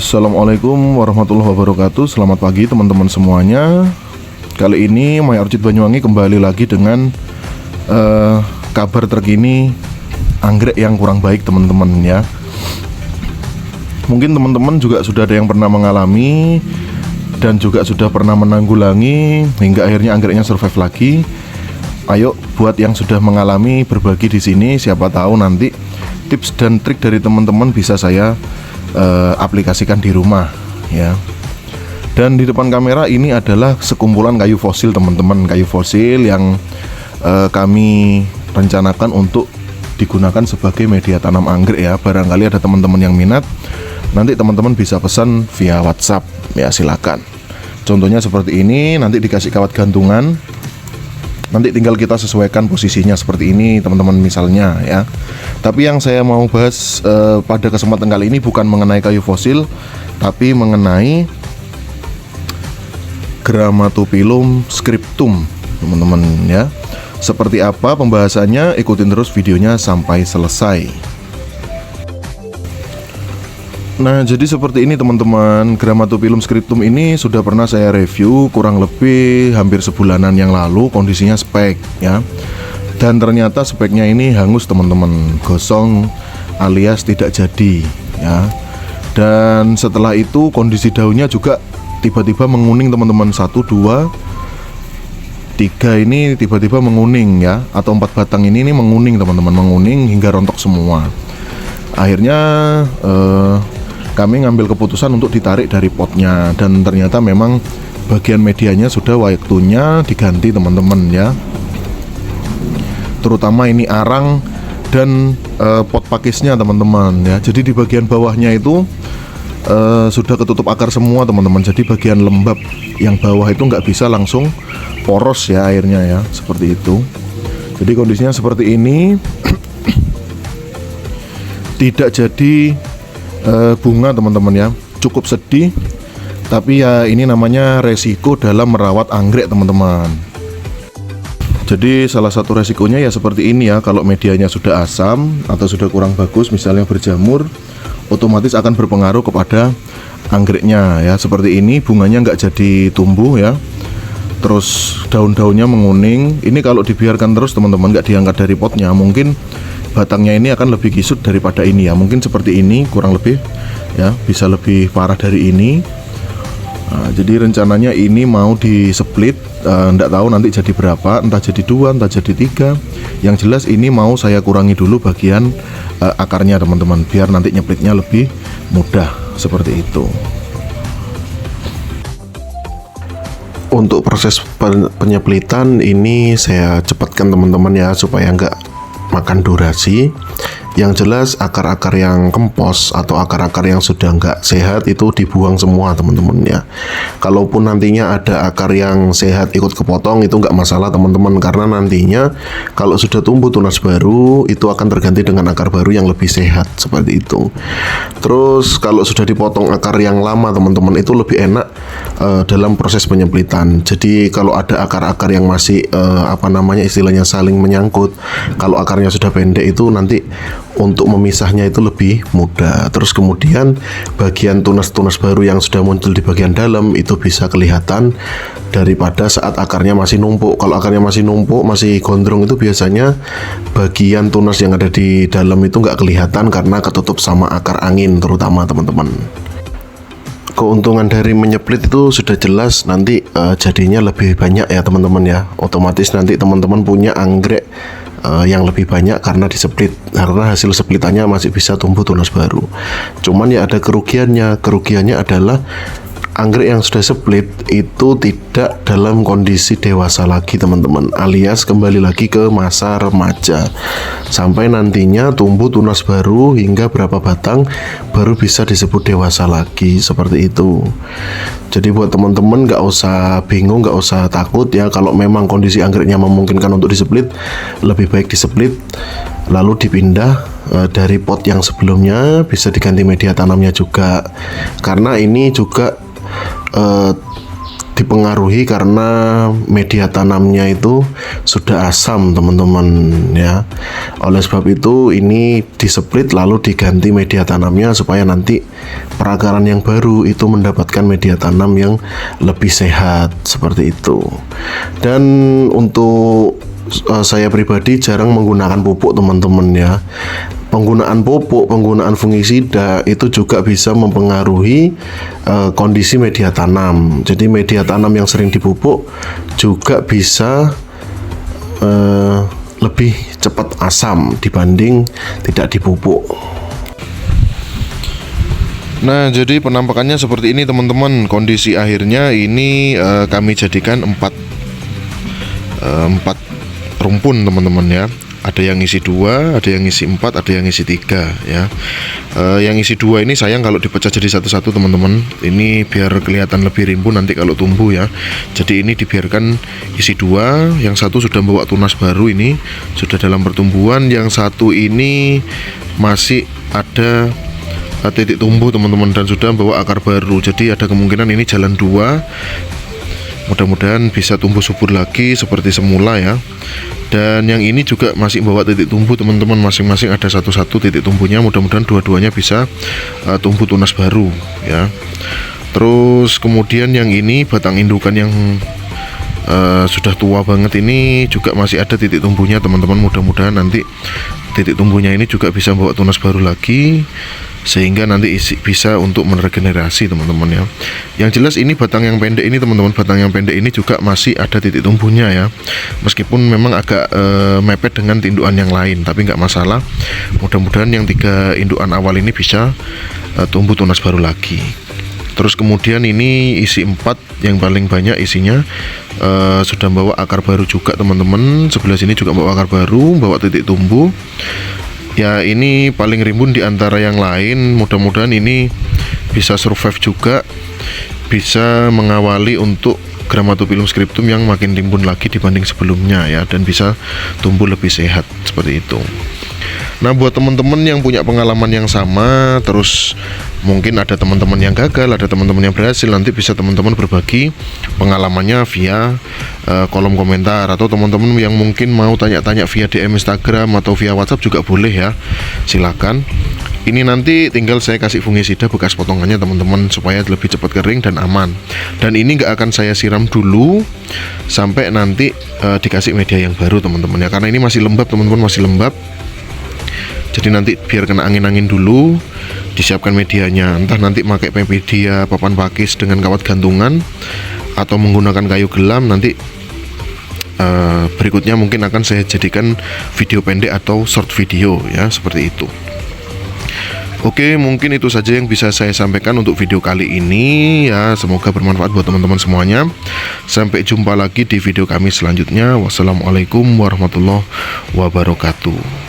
Assalamualaikum warahmatullahi wabarakatuh. Selamat pagi teman-teman semuanya. Kali ini My Orchid Banyuwangi kembali lagi dengan kabar terkini anggrek yang kurang baik teman-teman ya. Mungkin teman-teman juga sudah ada yang pernah mengalami dan juga sudah pernah menanggulangi hingga akhirnya anggreknya survive lagi. Ayo buat yang sudah mengalami berbagi di sini, siapa tahu nanti tips dan trik dari teman-teman bisa saya aplikasikan di rumah ya. Dan di depan kamera ini adalah sekumpulan kayu fosil teman-teman, kayu fosil yang kami rencanakan untuk digunakan sebagai media tanam anggrek ya. Barangkali ada teman-teman yang minat, nanti teman-teman bisa pesan via WhatsApp ya, silakan. Contohnya seperti ini, nanti dikasih kawat gantungan. Nanti tinggal kita sesuaikan posisinya seperti ini teman-teman misalnya ya. Tapi yang saya mau bahas pada kesempatan kali ini bukan mengenai kayu fosil, tapi mengenai Grammatophyllum scriptum teman-teman ya. Seperti apa pembahasannya, ikutin terus videonya sampai selesai. Nah, jadi seperti ini teman-teman, Grammatophyllum scriptum ini sudah pernah saya review kurang lebih hampir sebulanan yang lalu, kondisinya spek ya. Dan ternyata speknya ini hangus teman-teman, gosong alias tidak jadi ya. Dan setelah itu kondisi daunnya juga tiba-tiba menguning teman-teman, 1, 2, 3 ini tiba-tiba menguning ya, atau 4 batang ini menguning teman-teman, menguning hingga rontok semua. Akhirnya kami ngambil keputusan untuk ditarik dari potnya, dan ternyata memang bagian medianya sudah waktunya diganti teman-teman ya. Terutama ini arang dan pot pakisnya teman-teman ya. Jadi di bagian bawahnya itu sudah ketutup akar semua teman-teman. Jadi bagian lembab yang bawah itu nggak bisa langsung poros ya airnya ya, seperti itu. Jadi kondisinya seperti ini. Tidak jadi bunga teman-teman ya, cukup sedih. Tapi ya ini namanya resiko dalam merawat anggrek teman-teman. Jadi salah satu resikonya ya seperti ini ya, kalau medianya sudah asam atau sudah kurang bagus misalnya berjamur, otomatis akan berpengaruh kepada anggreknya ya. Seperti ini bunganya nggak jadi tumbuh ya, terus daun-daunnya menguning. Ini kalau dibiarkan terus teman-teman, nggak diangkat dari potnya, mungkin batangnya ini akan lebih kisut daripada ini ya. Mungkin seperti ini kurang lebih ya, bisa lebih parah dari ini. Nah, jadi rencananya ini mau di split, enggak tahu nanti jadi berapa, entah jadi 2, entah jadi 3. Yang jelas ini mau saya kurangi dulu bagian akarnya teman-teman, biar nanti nyeplitnya lebih mudah, seperti itu. Untuk proses penyeplitan ini saya cepatkan teman-teman ya, supaya enggak makan durasi. Yang jelas akar-akar yang kempos atau akar-akar yang sudah nggak sehat itu dibuang semua teman-teman ya. Kalaupun nantinya ada akar yang sehat ikut kepotong, itu nggak masalah teman-teman, karena nantinya kalau sudah tumbuh tunas baru itu akan terganti dengan akar baru yang lebih sehat, seperti itu. Terus kalau sudah dipotong akar yang lama teman-teman, itu lebih enak dalam proses penyeplitan. Jadi kalau ada akar-akar yang masih istilahnya saling menyangkut, kalau akarnya sudah pendek itu nanti untuk memisahnya itu lebih mudah. Terus kemudian bagian tunas-tunas baru yang sudah muncul di bagian dalam itu bisa kelihatan daripada saat akarnya masih numpuk. Kalau akarnya masih numpuk, masih gondrong, itu biasanya bagian tunas yang ada di dalam itu nggak kelihatan karena ketutup sama akar angin terutama teman-teman. Keuntungan dari menyeplit itu sudah jelas, nanti jadinya lebih banyak ya teman-teman ya. Otomatis nanti teman-teman punya anggrek yang lebih banyak karena diseplit, karena hasil seplitannya masih bisa tumbuh tunas baru. Cuman ya ada kerugiannya adalah anggrek yang sudah split itu tidak dalam kondisi dewasa lagi teman-teman, alias kembali lagi ke masa remaja, sampai nantinya tumbuh tunas baru hingga berapa batang baru bisa disebut dewasa lagi, seperti itu. Jadi buat teman-teman nggak usah bingung, nggak usah takut ya. Kalau memang kondisi anggreknya memungkinkan untuk diseplit, lebih baik diseplit lalu dipindah dari pot yang sebelumnya, bisa diganti media tanamnya juga, karena ini juga dipengaruhi karena media tanamnya itu sudah asam teman-teman ya. Oleh sebab itu ini displit lalu diganti media tanamnya supaya nanti perakaran yang baru itu mendapatkan media tanam yang lebih sehat seperti itu. Dan untuk saya pribadi jarang menggunakan pupuk teman-teman ya. Penggunaan pupuk, penggunaan fungisida itu juga bisa mempengaruhi kondisi media tanam. Jadi media tanam yang sering dipupuk juga bisa lebih cepat asam dibanding tidak dipupuk. Nah, jadi penampakannya seperti ini teman-teman. Kondisi akhirnya ini kami jadikan 4 rumpun teman-teman ya. Ada yang isi 2, ada yang isi 4, ada yang isi 3 ya. Yang isi 2 ini sayang kalau dipecah jadi satu-satu teman-teman. Ini biar kelihatan lebih rimbun nanti kalau tumbuh ya. Jadi ini dibiarkan isi 2, yang satu sudah membawa tunas baru, ini sudah dalam pertumbuhan. Yang satu ini masih ada titik tumbuh teman-teman dan sudah membawa akar baru. Jadi ada kemungkinan ini jalan 2. Mudah-mudahan bisa tumbuh subur lagi seperti semula ya. Dan yang ini juga masih membawa titik tumbuh teman-teman, masing-masing ada satu-satu titik tumbuhnya. Mudah-mudahan dua-duanya bisa tumbuh tunas baru ya. Terus kemudian yang ini batang indukan yang sudah tua banget ini juga masih ada titik tumbuhnya teman-teman. Mudah-mudahan nanti titik tumbuhnya ini juga bisa membawa tunas baru lagi, sehingga nanti bisa untuk meregenerasi teman-teman ya. Yang jelas ini batang yang pendek ini teman-teman, batang yang pendek ini juga masih ada titik tumbuhnya ya. Meskipun memang agak mepet dengan indukan yang lain, tapi nggak masalah. Mudah-mudahan yang 3 indukan awal ini bisa tumbuh tunas baru lagi. Terus kemudian ini isi 4 yang paling banyak isinya sudah membawa akar baru juga teman-teman. Sebelah sini juga membawa akar baru, membawa titik tumbuh. Ya ini paling rimbun di antara yang lain. Mudah-mudahan ini bisa survive juga, bisa mengawali untuk Grammatophyllum scriptum yang makin rimbun lagi dibanding sebelumnya ya, dan bisa tumbuh lebih sehat seperti itu. Nah, buat teman-teman yang punya pengalaman yang sama, terus mungkin ada teman-teman yang gagal, ada teman-teman yang berhasil, nanti bisa teman-teman berbagi pengalamannya via kolom komentar, atau teman-teman yang mungkin mau tanya-tanya via DM Instagram atau via WhatsApp juga boleh ya, silakan. Ini nanti tinggal saya kasih fungisida bekas potongannya teman-teman supaya lebih cepat kering dan aman. Dan ini nggak akan saya siram dulu sampai nanti dikasih media yang baru teman-teman ya, karena ini masih lembab teman-teman, masih lembab. Jadi nanti biar kena angin-angin dulu, disiapkan medianya. Entah nanti pakai media papan pakis dengan kawat gantungan atau menggunakan kayu gelam. Nanti berikutnya mungkin akan saya jadikan video pendek atau short video ya, seperti itu. Oke, mungkin itu saja yang bisa saya sampaikan untuk video kali ini ya. Semoga bermanfaat buat teman-teman semuanya. Sampai jumpa lagi di video kami selanjutnya. Wassalamualaikum warahmatullahi wabarakatuh.